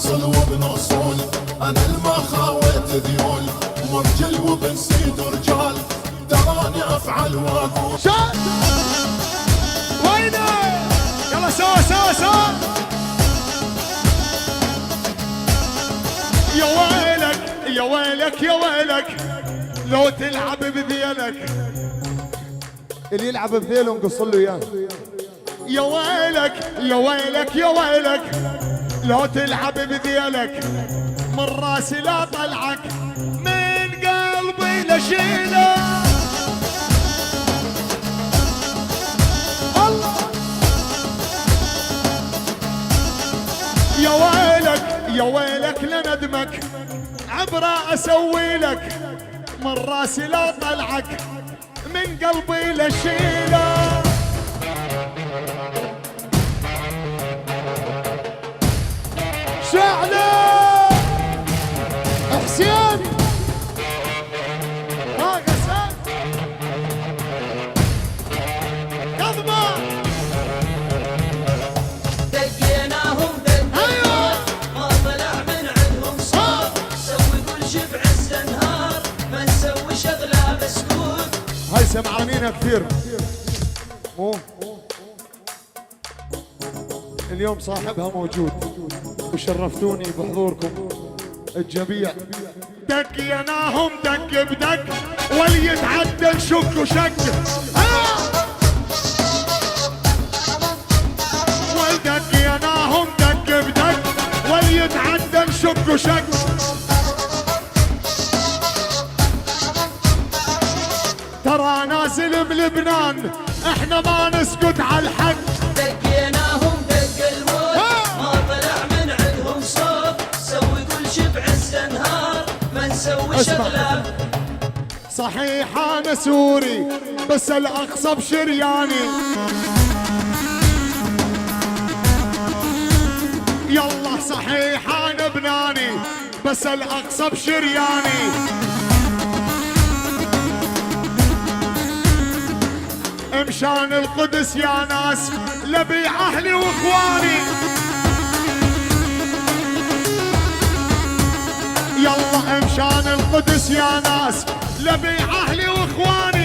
اصل وابن اصول، انا المخاوت ذيول، مرجل وابن سيد رجال، تراني افعل واقول. وينه يلا سوا سوا سوا. يا ويلك يا ويلك يا ويلك لو تلعب بذيلك. اللي يلعب بذيله نقص له اياه. يا ويلك يا ويلك يا ويلك لو تلعب بذيلك، من راسي لا طلعك، من قلبي لشيلك. الله يا ويلك يا ويلك لندمك، عبرة اسوي لك، من راسي لا طلعك، من قلبي لشيلك. شعله حسين ها غسان كظمة. دقيناهم دقينا ما طلع من عندهم صوت، سوي كل شي بعز انهار، ما نسوي شغله بسكوت. هاي سمعانينها كثير. مو اليوم صاحبها موجود وشرفتوني بحضوركم الجميع. دقيناهم دق بدق وليتعدل شك وشك. ودقيناهم دق بدق وليتعدل شك وشك. ترى نازل بلبنان احنا ما نسكت على الحق. دقيناهم دق الموت ما طلع من عندهم صوت، سوي كل شي بعز انهار، ما نسوي شغله. صحيح انا سوري بس الاقصى بشرياني، يلا صحيح انا بناني بس الاقصى بشرياني. مشان القدس يا ناس لبيع اهلي واخواني، يلا مشان القدس يا ناس لبيع اهلي واخواني.